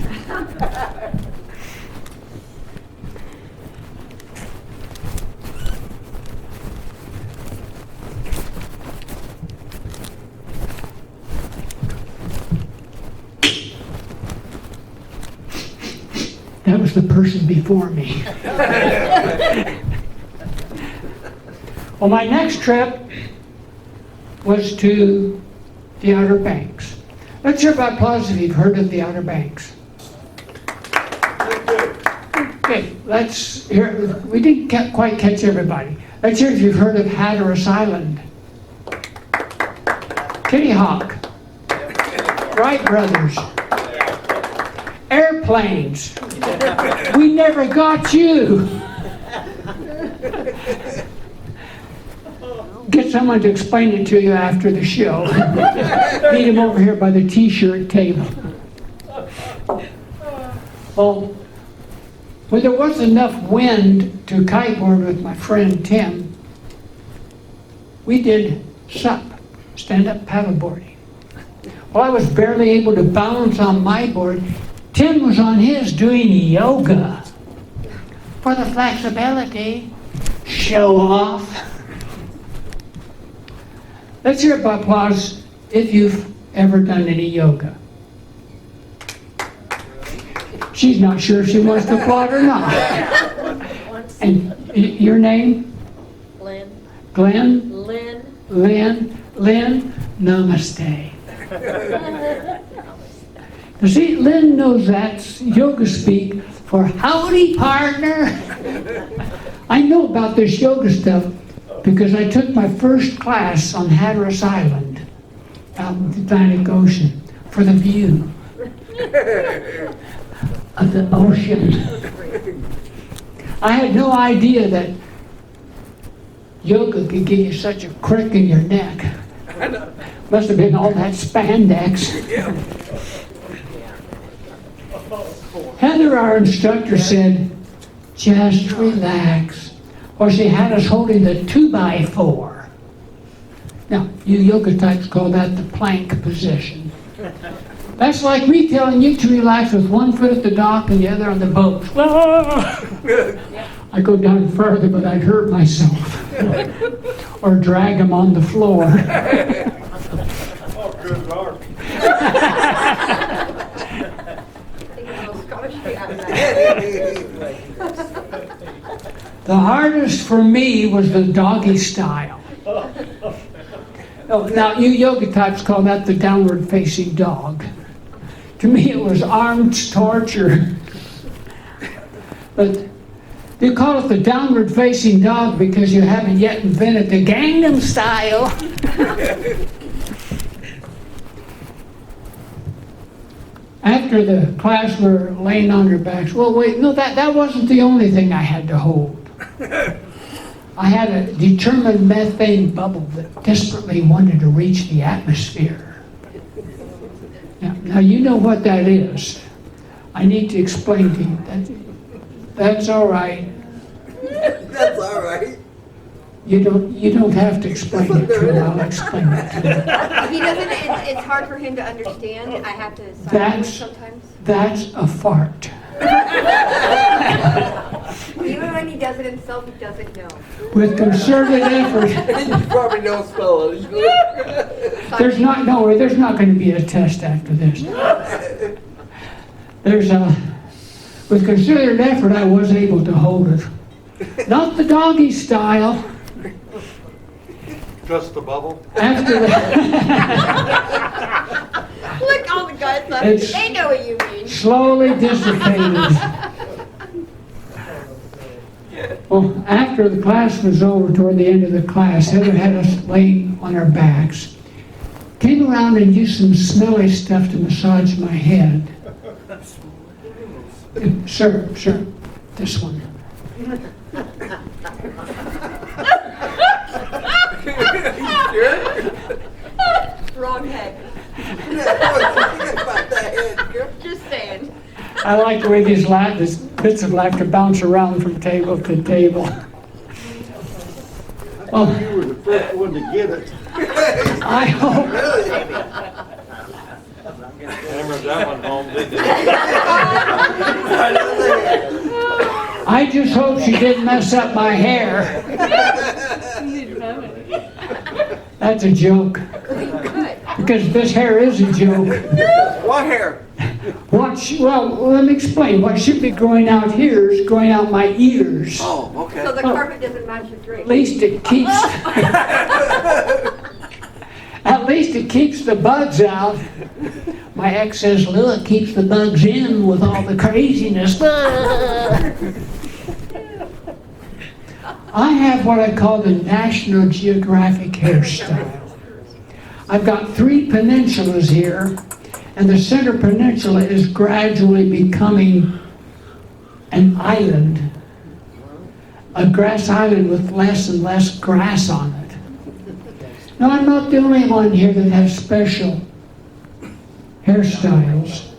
That was the person before me. Well, my next trip was to the Outer Banks. Let's hear about applause if you've heard of the Outer Banks. Okay, let's hear, we didn't quite catch everybody. Let's hear if you've heard of Hatteras Island. Kitty Hawk. Wright Brothers. Airplanes. We never got you. Get someone to explain it to you after the show. Meet him over here by the t-shirt table. Well, when there wasn't enough wind to kiteboard with my friend Tim, we did SUP, stand-up paddleboarding. Well, I was barely able to balance on my board. Tim was on his doing yoga for the flexibility. Show off. Let's hear about applause if you've ever done any yoga. She's not sure if she wants to applaud or not. And your name? Lynn. Glenn? Lynn. Lynn, namaste. You see, Lynn knows that's yoga speak for howdy, partner. I know about this yoga stuff because I took my first class on Hatteras Island out in the Atlantic Ocean for the view of the ocean. I had no idea that yoga could give you such a crick in your neck. Must have been all that spandex. Heather, our instructor, said, just relax. Or she had us holding the 2x4. Now, you yoga types call that the plank position. That's like me telling you to relax with one foot at the dock and the other on the boat. I go down further, but I'd hurt myself. Or drag them on the floor. Oh, good Lord. The hardest for me was the doggy style. Oh, now, you yoga types call that the downward facing dog. To me, it was armed torture. But they call it the downward facing dog because you haven't yet invented the Gangnam style. After the class, we're laying on our backs. Well, wait, no, that wasn't the only thing I had to hold. I had a determined methane bubble that desperately wanted to reach the atmosphere. Now you know what that is. I need to explain to you. That's all right. That's all right. You don't have to explain it to him. I'll explain it to him. He doesn't, it's hard for him to understand. I have to sign That's sometimes. That's a fart. Even when he does it himself, he doesn't know. With concerted effort, You probably don't spell it. there's not going to be a test after this. With concerted effort, I was able to hold it. Not the doggy style. Just the bubble? After that, Look, all the guys left, It's- they know what you mean. slowly dissipated. Well, after the class was over, toward the end of the class, Heather had us laying on our backs. Came around and used some smelly stuff to massage my head. Sir, this one. Wrong head. Just saying. I like the way these bits of laughter bounce around from table to table. Well, You were the first one to get it. I hope. Hammered that one home, didn't you? I just hope she didn't mess up my hair. That's a joke. Because this hair is a joke. What hair? Well, let me explain. What should be growing out here is growing out my ears. Oh, okay. So the carpet doesn't match your drink. At least it keeps. keeps the bugs out. My ex says, Lou, it keeps the bugs in with all the craziness. I have what I call the National Geographic hairstyle. I've got 3 peninsulas here, and the center peninsula is gradually becoming an island, a grass island with less and less grass on it. Now, I'm not the only one here that has special hairstyles.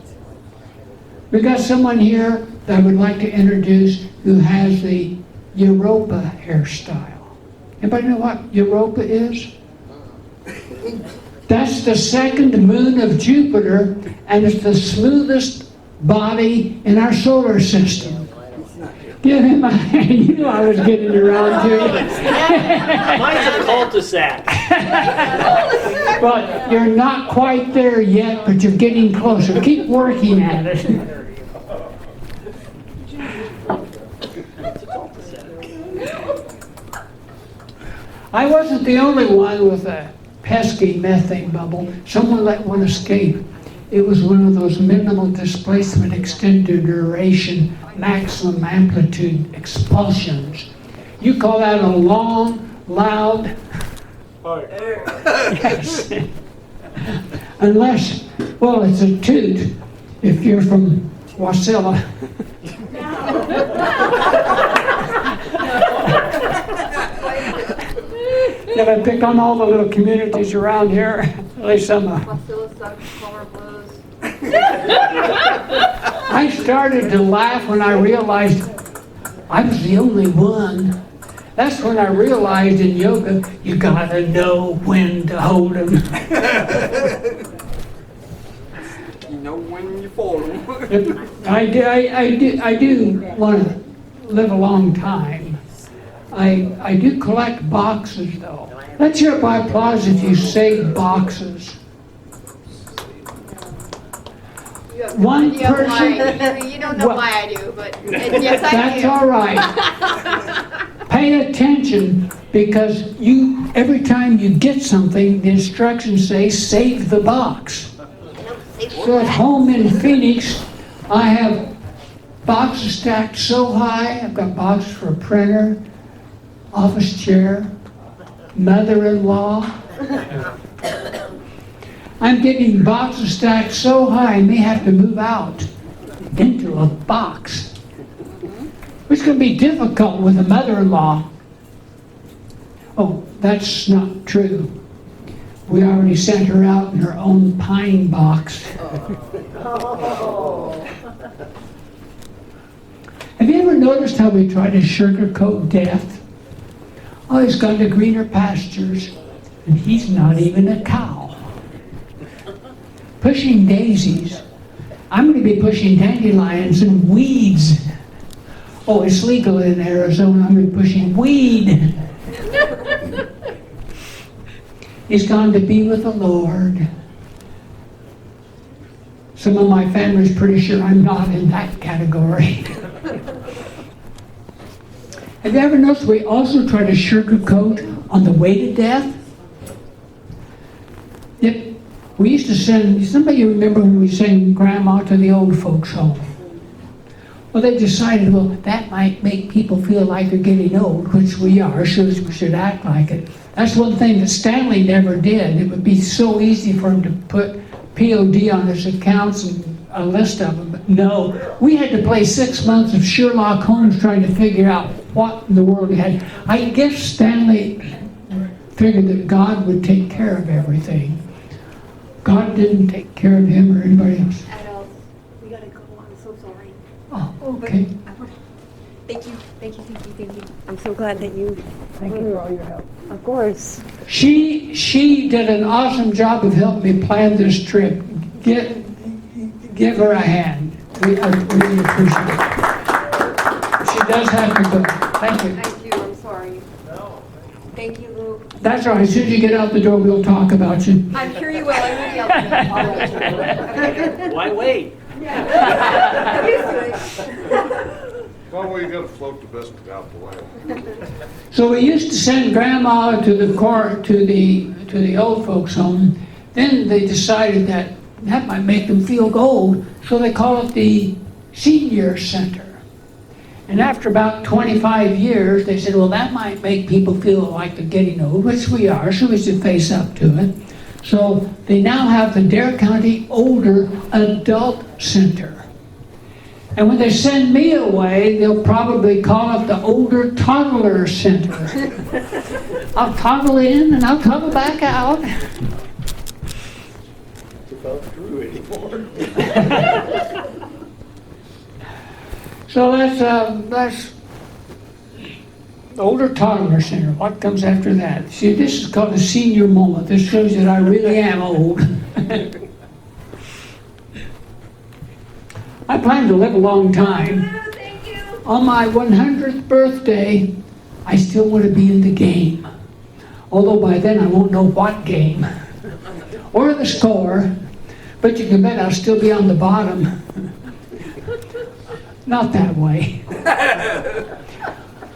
We got someone here that I would like to introduce who has the Europa hairstyle. Anybody know what Europa is? That's the second moon of Jupiter, and it's the smoothest body in our solar system. Give him a hand. You knew I was getting around to you. Mine's a cul-de-sac. But you're not quite there yet, but you're getting closer. Keep working at it. I wasn't the only one with a pesky methane bubble. Someone let one escape. It was one of those minimal displacement, extended duration, maximum amplitude expulsions. You call that a long, loud... Yes. Unless, well, it's a toot if you're from Wasilla. Did I pick on all the little communities around here? At least some of them. I started to laugh when I realized I was the only one. That's when I realized in yoga, you gotta know when to hold them. You know when you fold them. I do want to live a long time. I do collect boxes, though. Let's hear it by applause if you save boxes. One person. You don't know why I do, but yes, I do. That's all right. Pay attention, because every time you get something, the instructions say save the box. So at home in Phoenix, I have boxes stacked so high. I've got boxes for a printer, office chair, mother-in-law. I'm getting boxes stacked so high I may have to move out into a box. It's going to be difficult with a mother-in-law. Oh, that's not true. We already sent her out in her own pine box. Have you ever noticed how we try to sugarcoat death? Oh, he's gone to greener pastures, and he's not even a cow. Pushing daisies. I'm going to be pushing dandelions and weeds. Oh, it's legal in Arizona. I'm going to be pushing weed. He's gone to be with the Lord. Some of my family's pretty sure I'm not in that category. Have you ever noticed we also try to sugarcoat on the way to death? Yep. We used to send, somebody remember when we sent Grandma to the old folks' home? Well, they decided, well, that might make people feel like they're getting old, which we are, so we should act like it. That's one thing that Stanley never did. It would be so easy for him to put POD on his accounts and a list of them, but no. We had to play 6 months of Sherlock Holmes trying to figure out what in the world he had. I guess Stanley figured that God would take care of everything. God didn't take care of him or anybody else. Adults, we gotta go. I'm so sorry. Oh, okay. Thank you. I'm so glad that you. Thank you for all your help. Of course. She did an awesome job of helping me plan this trip. Give her a hand. We really appreciate it. She does have to go. Thank you. Thank you. I'm sorry. Thank you, Lou. That's all right. As soon as you get out the door, we'll talk about you. I'm sure you will. I will yell at you. Why wait? I'm used to it. Well, we gotta float the biscuit out the way. So we used to send Grandma to the old folks' home Then they decided that might make them feel old, so they call it the Senior Center. And after about 25 years, they said, well, that might make people feel like they're getting old, which we are, so we should face up to it. So they now have the Dare County Older Adult Center. And when they send me away, they'll probably call it the Older Toddler Center. I'll toggle in and I'll toggle back out. Not true anymore. So that's Older Toddler Center. What comes after that? See, this is called a senior moment. This shows that I really am old. I plan to live a long time. Thank you. On my 100th birthday, I still want to be in the game. Although by then I won't know what game or the score, but you can bet I'll still be on the bottom. Not that way.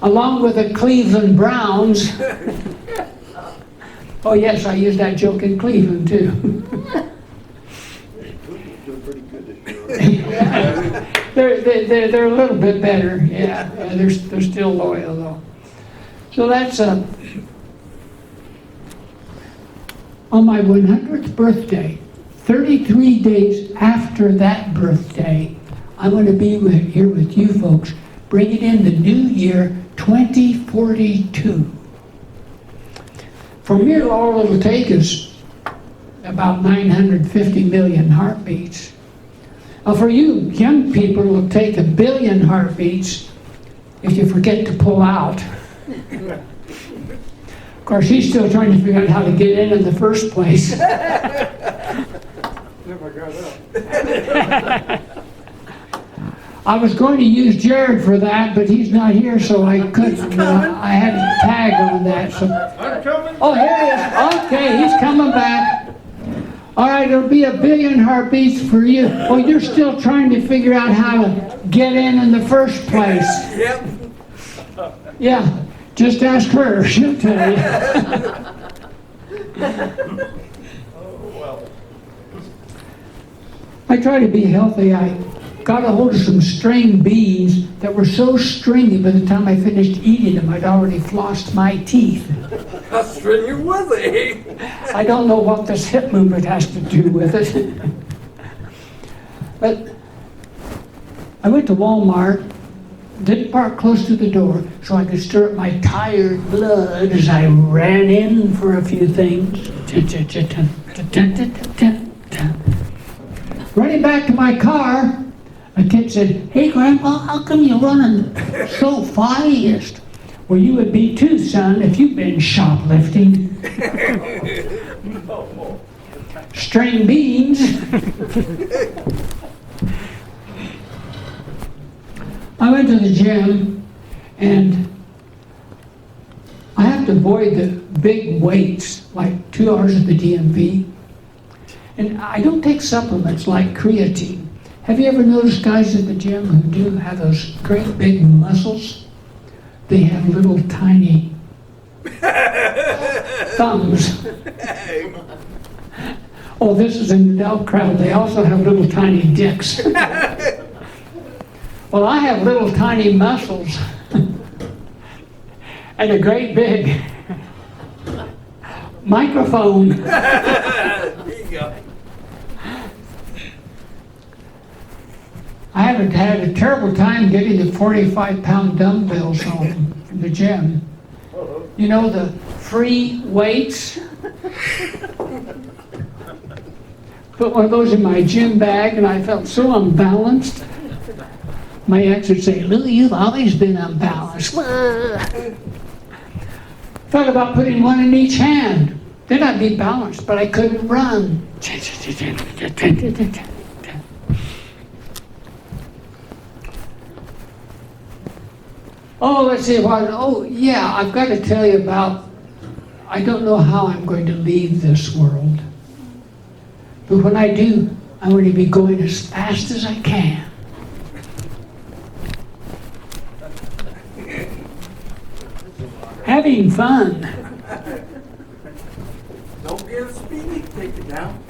Along with the Cleveland Browns. Oh yes, I used that joke in Cleveland too. Doing pretty good this year. They're a little bit better, yeah. They're still loyal though. So that's on my 100th birthday, 33 days after that birthday, I'm going to be here with you folks, bringing in the new year 2042. For me, all it'll take is about 950 million heartbeats. Now for you young people, it'll take 1 billion heartbeats if you forget to pull out. Of course, he's still trying to figure out how to get in the first place. Never got up. I was going to use Jared for that, but he's not here, so I couldn't. I had to tag on that. So. I'm coming. Oh, here he is. Okay, he's coming back. All right, it'll be 1 billion heartbeats for you. Oh, you're still trying to figure out how to get in the first place. Yep. Yeah, just ask her. She'll tell you. I try to be healthy. I got a hold of some string beans that were so stringy by the time I finished eating them, I'd already flossed my teeth. How stringy was he? I don't know what this hip movement has to do with it. But I went to Walmart, didn't park close to the door, so I could stir up my tired blood as I ran in for a few things. Running back to my car, a kid said, "Hey, Grandpa, how come you're running so fast?" "Well, you would be too, son, if you've been shoplifting." String beans. I went to the gym, and I have to avoid the big weights, like 2 hours at the DMV. And I don't take supplements like creatine. Have you ever noticed guys at the gym who do have those great big muscles? They have little tiny thumbs. Oh, this is an adult crowd. They also have little tiny dicks. Well, I have little tiny muscles and a great big microphone. There you go. I haven't had a terrible time getting the 45-pound dumbbells home from the gym. You know, the free weights? Put one of those in my gym bag, and I felt so unbalanced. My ex would say, "Lou, you've always been unbalanced." Thought about putting one in each hand. Then I'd be balanced, but I couldn't run. Oh, let's see what. Oh, yeah, I've got to tell you about. I don't know how I'm going to leave this world. But when I do, I'm going to be going as fast as I can. Having fun. Don't can't speak. Take it down.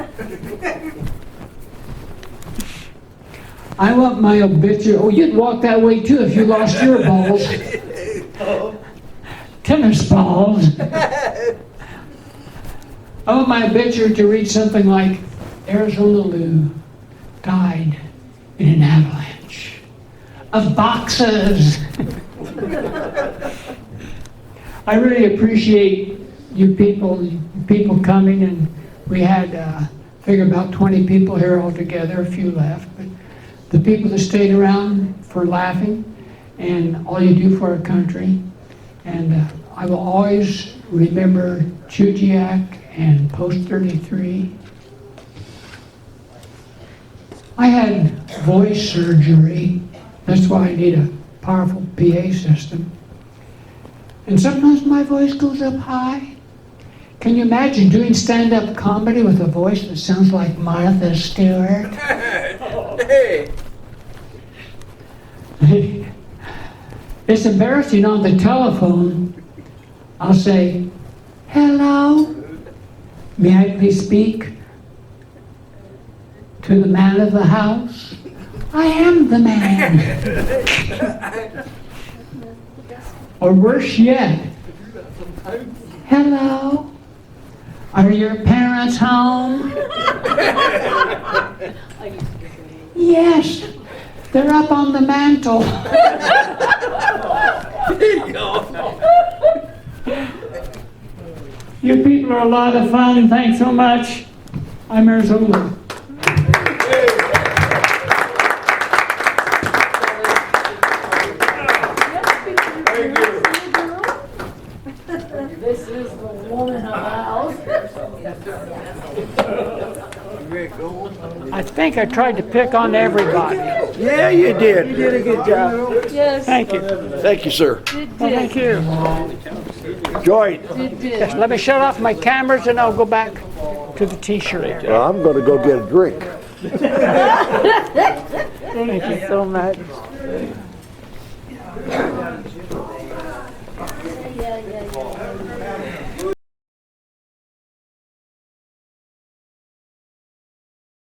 I want my obituary. Oh, you'd walk that way too if you lost your balls. Tennis balls. I want my obituary to read something like, Arizona Lou died in an avalanche of boxes. I really appreciate you people coming, and we had, figure about 20 people here altogether, a few left, but the people that stayed around for laughing and all you do for our country. And I will always remember Chugiak and Post 33. I had voice surgery. That's why I need a powerful PA system. And sometimes my voice goes up high. Can you imagine doing stand-up comedy with a voice that sounds like Martha Stewart? Hey. It's embarrassing on the telephone. I'll say, hello, may I please speak to the man of the house? I am the man. Or worse yet, hello, are your parents home? Yes, they're up on the mantle. There you go. You people are a lot of fun. Thanks so much. I'm Arizona. This is the woman of the house. I think I tried to pick on everybody. Yeah, you did. You did a good job. Yes. Thank you. Thank you, sir. Well, thank you. Joy. Yes, let me shut off my cameras and I'll go back to the t-shirt. Well, I'm going to go get a drink. Thank you so much. Yeah.